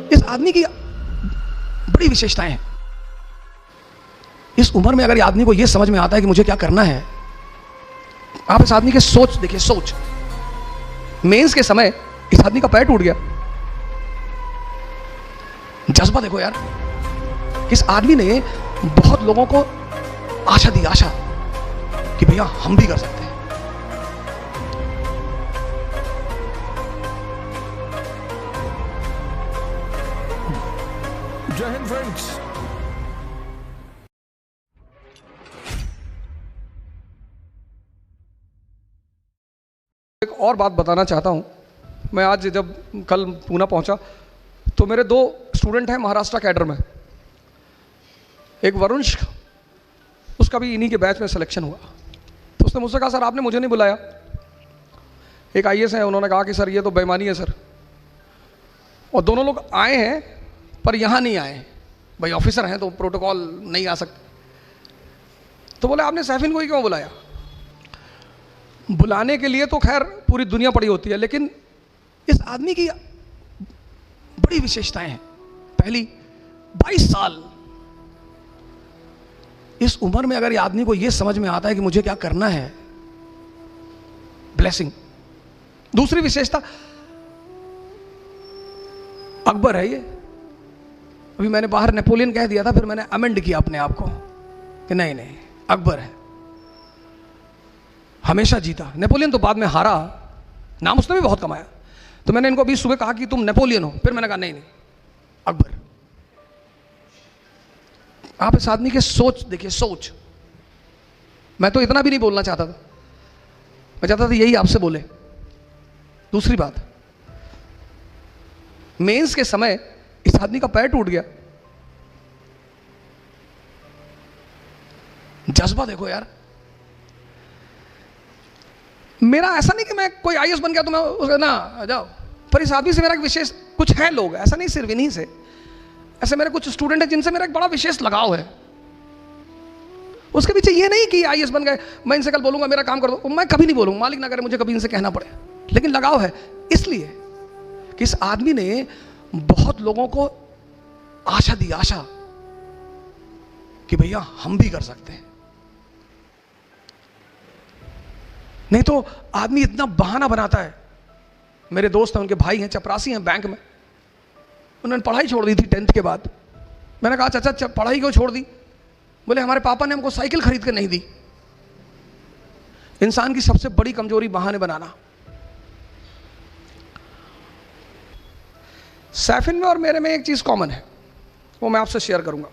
इस आदमी की बड़ी विशेषताएं हैं। इस उम्र में अगर आदमी को यह समझ में आता है कि मुझे क्या करना है, आप इस आदमी के सोच देखिए, सोच। मेंस के समय इस आदमी का पैर टूट गया। जज्बा देखो यार, इस आदमी ने बहुत लोगों को आशा दी, आशा कि भैया हम भी कर सकते हैं। जय हिंद फ्रेंड्स। एक और बात बताना चाहता हूं। मैं आज जब कल पूना पहुंचा तो मेरे दो स्टूडेंट हैं महाराष्ट्र कैडर में। एक वरुण, उसका भी इन्हीं के बैच में सिलेक्शन हुआ। तो उसने मुझसे कहा सर आपने मुझे नहीं बुलाया। एक आईएएस है, उन्होंने कहा कि सर ये तो बेईमानी है सर। और दोनों लोग आए हैं पर यहाँ नहीं आए, भाई ऑफिसर हैं तो प्रोटोकॉल नहीं आ सकते। तो बोले आपने सैफिन को ही क्यों बुलाया? बुलाने के लिए तो खैर पूरी दुनिया पड़ी होती है, लेकिन इस आदमी की बड़ी विशेषताएं हैं। पहली, 22 साल। इस उम्र में अगर ये आदमी को यह समझ में आता है कि मुझे क्या करना है, ब्लेसिंग। दूसरी विशेषता, अकबर है ये। अभी मैंने बाहर नेपोलियन कह दिया था, फिर मैंने अमेंड किया अपने आप को कि नहीं नहीं अकबर है। हमेशा जीता। नेपोलियन तो बाद में हारा, नाम उसने भी बहुत कमाया। तो मैंने इनको अभी सुबह कहा कि तुम नेपोलियन हो, फिर मैंने कहा नहीं नहीं अकबर। आप इस आदमी के सोच देखिए, सोच। मैं तो इतना भी नहीं बोलना चाहता था, मैं चाहता था यही आपसे बोले। दूसरी बात, मेंस के समय इस आदमी का पैर टूट गया। जज्बा देखो यार। मेरा ऐसा नहीं कि मैं कोई आईएएस बन गया तो मैं उसका ना जाओ, पर इस आदमी से मेरा एक विशेष कुछ है। लोग ऐसा नहीं, सिर्फ इन्हीं से, ऐसे मेरे कुछ स्टूडेंट हैं जिनसे मेरा एक बड़ा विशेष लगाव है। उसके पीछे ये नहीं कि आईएएस बन गए, मैं इनसे कल बोलूंगा मेरा काम कर दो, मैं कभी नहीं बोलूंगा, मालिक ना करे मुझे कभी इनसे कहना पड़े। लेकिन लगाव है इसलिए कि इस आदमी ने बहुत लोगों को आशा दी, आशा कि भैया हम भी कर सकते हैं। नहीं तो आदमी इतना बहाना बनाता है। मेरे दोस्त हैं, उनके भाई हैं, चपरासी हैं बैंक में। उन्होंने पढ़ाई छोड़ दी थी 10th के बाद। मैंने कहा चाचा पढ़ाई क्यों छोड़ दी? बोले हमारे पापा ने हमको साइकिल खरीद के नहीं दी। इंसान की सबसे बड़ी कमजोरी बहाने बनाना। सैफिन में और मेरे में एक चीज कॉमन है, वो मैं आपसे शेयर करूंगा।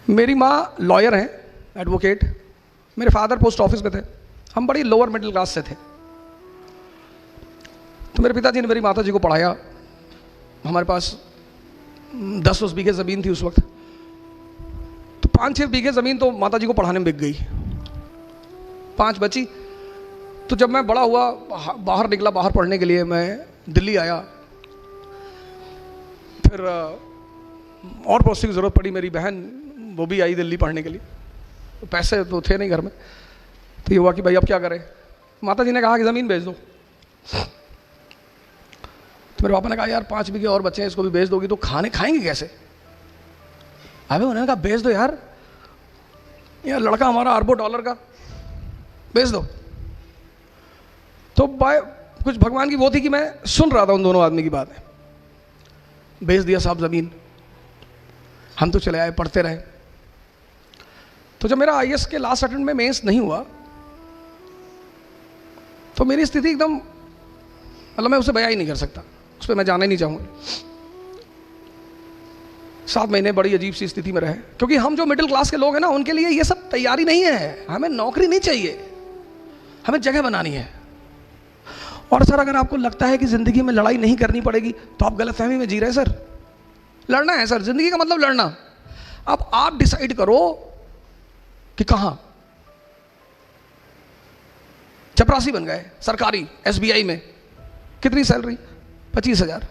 मेरी माँ लॉयर हैं, एडवोकेट। मेरे फादर पोस्ट ऑफिस में थे। हम बड़ी लोअर मिडिल क्लास से थे। तो मेरे पिताजी ने मेरी माता जी को पढ़ाया। हमारे पास 10 बीघे ज़मीन थी उस वक्त। तो 5-6 बीघे ज़मीन तो माता जी को पढ़ाने में बिक गई, 5 बची। तो जब मैं बड़ा हुआ, बाहर निकला, बाहर पढ़ने के लिए मैं दिल्ली आया। फिर और पोस्ट की ज़रूरत पड़ी। मेरी बहन वो भी आई दिल्ली पढ़ने के लिए। तो पैसे तो थे नहीं घर में। तो ये हुआ कि भाई अब क्या करें? माता जी ने कहा कि ज़मीन बेच दो। तो मेरे पापा ने कहा यार 5 बीघे और बच्चे हैं, इसको भी बेच दोगी तो खाएंगे कैसे? अबे उन्होंने कहा बेच दो यार लड़का हमारा अरबों डॉलर का, बेच दो। तो कुछ भगवान की वो थी कि मैं सुन रहा था उन दोनों आदमी की बात है। बेच दिया साहब ज़मीन। हम तो चले आए, पढ़ते रहे। तो जब मेरा आईएएस के लास्ट अटेम्प्ट में मेंस नहीं हुआ तो मेरी स्थिति एकदम, मतलब मैं उसे बयां ही नहीं कर सकता, उस पर मैं जाना ही नहीं चाहूँगा। 7 महीने बड़ी अजीब सी स्थिति में रहे, क्योंकि हम जो मिडिल क्लास के लोग हैं ना, उनके लिए ये सब तैयारी नहीं है। हमें नौकरी नहीं चाहिए, हमें जगह बनानी है। और सर अगर आपको लगता है कि ज़िंदगी में लड़ाई नहीं करनी पड़ेगी तो आप गलतफहमी में जी रहे हैं सर। लड़ना है सर, ज़िंदगी का मतलब लड़ना। अब आप डिसाइड करो कि कहाँ। चपरासी बन गए सरकारी एसबीआई में, कितनी सैलरी? 25,000।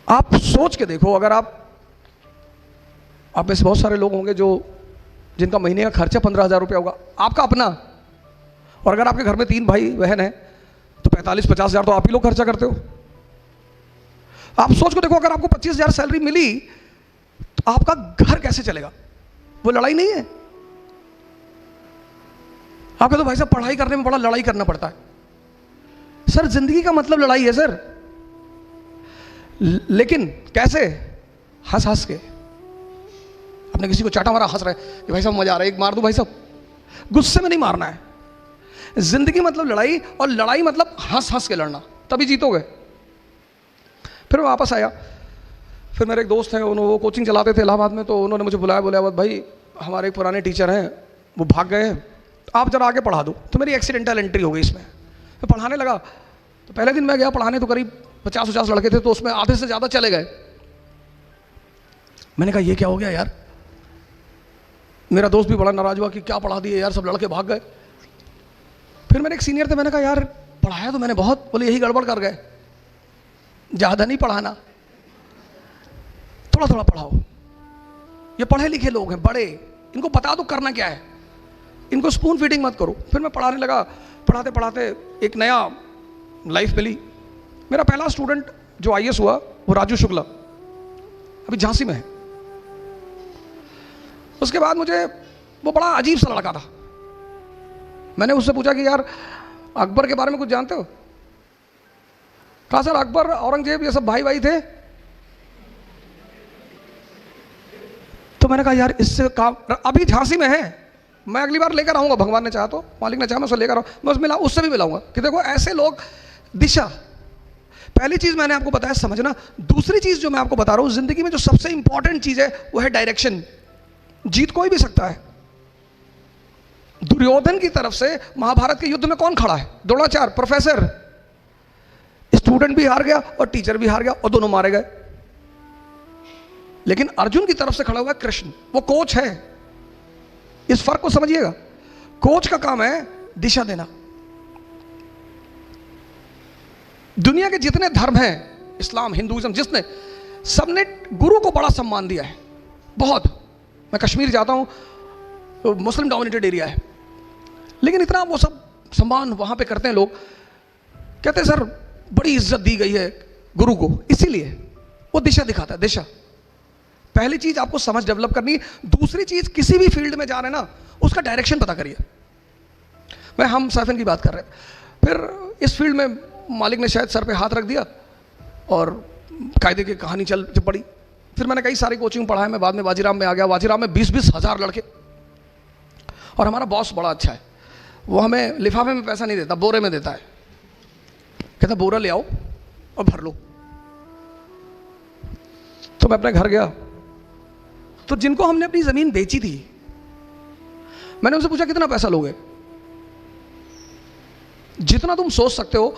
आप सोच के देखो, अगर आप में से बहुत सारे लोग होंगे जिनका महीने का खर्चा 15,000 रुपया होगा, आपका अपना। और अगर आपके घर में 3 भाई बहन हैं तो 45-50 हज़ार तो आप ही लोग खर्चा करते हो। आप सोच को देखो, अगर आपको 25,000 सैलरी मिली तो आपका घर कैसे चलेगा? वो लड़ाई नहीं है? आपको तो भाई साहब पढ़ाई करने में बड़ा लड़ाई करना पड़ता है। सर जिंदगी का मतलब लड़ाई है सर, लेकिन कैसे? हंस हंस के। अपने किसी को चाटा मारा, हंस रहे कि भाई साहब मजा आ रहा है, एक मार दो भाई साहब। गुस्से में नहीं मारना है। जिंदगी मतलब लड़ाई, और लड़ाई मतलब हंस हंस के लड़ना, तभी जीतोगे। फिर मैं वापस आया, फिर मेरे एक दोस्त हैं, उन्होंने वो कोचिंग चलाते थे इलाहाबाद में, तो उन्होंने मुझे बुलाया, बोला भाई हमारे एक पुराने टीचर हैं, वो भाग गए हैं, तो आप जरा आगे पढ़ा दो। तो मेरी एक्सीडेंटल एंट्री हो गई इसमें। मैं पढ़ाने लगा, तो पहले दिन मैं गया पढ़ाने, तो करीब 50-50 लड़के थे, तो उसमें आधे से ज़्यादा चले गए। मैंने कहा ये क्या हो गया यार? मेरा दोस्त भी बड़ा नाराज हुआ कि क्या पढ़ा दिए यार, सब लड़के भाग गए। फिर मेरे एक सीनियर थे, मैंने कहा यार पढ़ाया तो मैंने बहुत, बोले यही गड़बड़ कर गए, ज़्यादा नहीं पढ़ाना, थोड़ा थोड़ा पढ़ाओ। ये पढ़े लिखे लोग हैं, बड़े, इनको बता दो करना क्या है, इनको स्पून फीडिंग मत करो। फिर मैं पढ़ाने लगा, पढ़ाते पढ़ाते एक नया लाइफ मिली। मेरा पहला स्टूडेंट जो आईएएस हुआ वो राजू शुक्ला, अभी झांसी में है। उसके बाद मुझे वो बड़ा अजीब सा लड़का था। मैंने उससे पूछा कि यार अकबर के बारे में कुछ जानते हो? कहा सर अकबर औरंगजेब ये सब भाई भाई थे। तो मैंने कहा यार इससे काम, अभी झांसी में है, मैं अगली बार लेकर आऊंगा, भगवान ने चाहा तो, मालिक ने चाहा मैं उसे लेकर आऊँ, मैं उससे भी मिलाऊंगा कि देखो ऐसे लोग। दिशा, पहली चीज मैंने आपको बताया समझना। दूसरी चीज जो मैं आपको बता रहा हूं, जिंदगी में जो सबसे इंपॉर्टेंट चीज है वो है डायरेक्शन। जीत कोई भी सकता है। दुर्योधन की तरफ से महाभारत के युद्ध में कौन खड़ा है? द्रोणाचार्य, प्रोफेसर। स्टूडेंट भी हार गया और टीचर भी हार गया और दोनों मारे गए। लेकिन अर्जुन की तरफ से खड़ा हुआ है कृष्ण, वो कोच है। इस फर्क को समझिएगा। कोच का काम है दिशा देना। दुनिया के जितने धर्म हैं, इस्लाम, हिंदुइज्म, जिसने, सबने गुरु को बड़ा सम्मान दिया है, बहुत। मैं कश्मीर जाता हूं तो मुस्लिम डोमिनेटेड एरिया है, लेकिन इतना वो सब सम्मान वहां पे करते हैं लोग। कहते हैं सर बड़ी इज्जत दी गई है गुरु को, इसीलिए वो दिशा दिखाता है। दिशा पहली चीज आपको समझ डेवलप करनी है। दूसरी चीज, किसी भी फील्ड में जा रहे हैं ना, उसका डायरेक्शन पता करिए। मैं हम साफिन की बात कर रहे हैं। फिर इस फील्ड में मालिक ने शायद सर पे हाथ रख दिया और कायदे की कहानी चल पड़ी। फिर मैंने कई सारी कोचिंग पढ़ा है। मैं बाद में वाजीराम में आ गया। वाजीराम में 20-20 हज़ार लड़के, और हमारा बॉस बड़ा अच्छा है। वो हमें लिफाफे में पैसा नहीं देता, बोरे में देता है। कहता बोरा ले आओ और भर लो। तो मैं अपने घर गया, तो जिनको हमने अपनी जमीन बेची थी, मैंने उनसे पूछा कितना पैसा लोगे? जितना तुम सोच सकते हो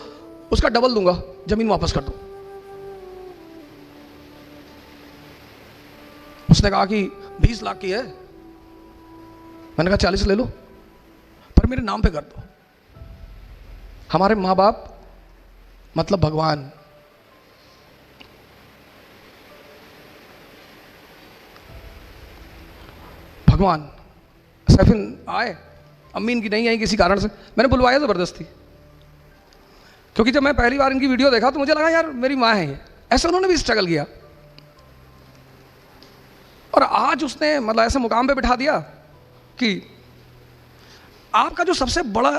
उसका डबल दूंगा, जमीन वापस कर दो। उसने कहा कि 20 लाख की है। मैंने कहा 40 ले लो, पर मेरे नाम पे कर दो। हमारे माँ बाप मतलब भगवान। भगवान। सैफिन आए, अम्मी इनकी नहीं आई किसी कारण से, मैंने बुलवाया ज़बरदस्ती, क्योंकि जब मैं पहली बार इनकी वीडियो देखा तो मुझे लगा यार मेरी माँ है ये। ऐसे उन्होंने भी स्ट्रगल किया, और आज उसने मतलब ऐसे मुकाम पे बिठा दिया कि आपका जो सबसे बड़ा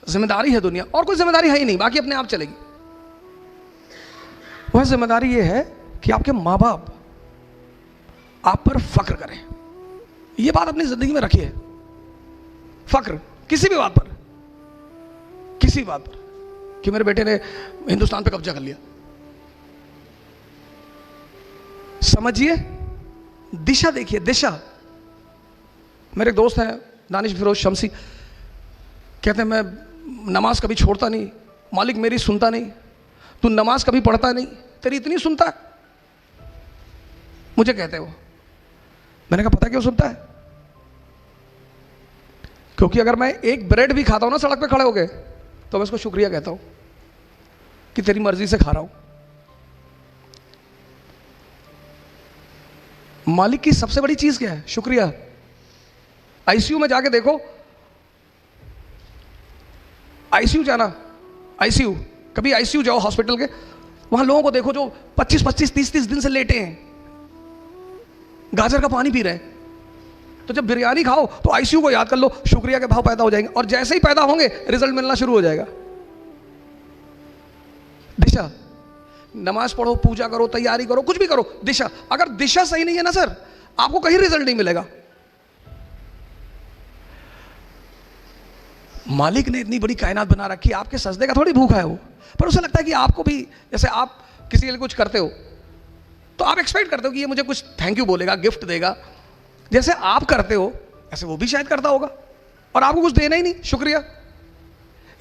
जिम्मेदारी है दुनिया, और कोई जिम्मेदारी है ही नहीं, बाकी अपने आप चलेगी। वह जिम्मेदारी ये है कि आपके माँ बाप आप पर फक्र करें। ये बात अपनी जिंदगी में रखिए। फक्र किसी भी बात पर, किसी बात पर, कि मेरे बेटे ने हिंदुस्तान पे कब्जा कर लिया। समझिए, दिशा देखिए, दिशा। मेरे एक दोस्त हैं दानिश फिरोज शमसी, कहते हैं मैं नमाज कभी छोड़ता नहीं, मालिक मेरी सुनता नहीं। तू नमाज कभी पढ़ता नहीं, तेरी इतनी सुनता है, मुझे कहते हो। मैंने कहा पता क्यों सुनता है? क्योंकि अगर मैं एक ब्रेड भी खाता हूं ना सड़क पे खड़े होके, तो मैं उसको शुक्रिया कहता हूं कि तेरी मर्जी से खा रहा हूं। मालिक की सबसे बड़ी चीज क्या है? शुक्रिया। आईसीयू में जाके देखो, आईसीयू जाना, आईसीयू, कभी आईसीयू जाओ हॉस्पिटल के, वहां लोगों को देखो जो 25-25, 30-30 दिन से लेटे हैं, गाजर का पानी पी रहे हैं। तो जब बिरयानी खाओ तो आईसीयू को याद कर लो, शुक्रिया के भाव पैदा हो जाएंगे, और जैसे ही पैदा होंगे रिजल्ट मिलना शुरू हो जाएगा। दिशा, नमाज पढ़ो, पूजा करो, तैयारी करो, कुछ भी करो, दिशा, अगर दिशा सही नहीं है ना सर, आपको कहीं रिजल्ट नहीं मिलेगा। मालिक ने इतनी बड़ी कायनात बना रखी है, आपके सजदे का थोड़ी भूखा है वो, पर उसे लगता है कि आपको भी, जैसे आप किसी के लिए कुछ करते हो तो आप एक्सपेक्ट करते हो कि ये मुझे कुछ थैंक यू बोलेगा, गिफ्ट देगा। जैसे आप करते हो ऐसे वो भी शायद करता होगा, और आपको कुछ देना ही नहीं, शुक्रिया।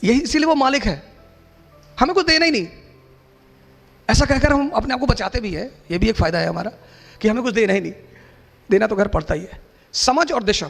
यही इसीलिए वो मालिक है, हमें कुछ देना ही नहीं। ऐसा कहकर हम अपने आप को बचाते भी है, ये भी एक फायदा है हमारा कि हमें कुछ देना ही नहीं, देना तो घर पड़ता ही है। समझ और दिशा,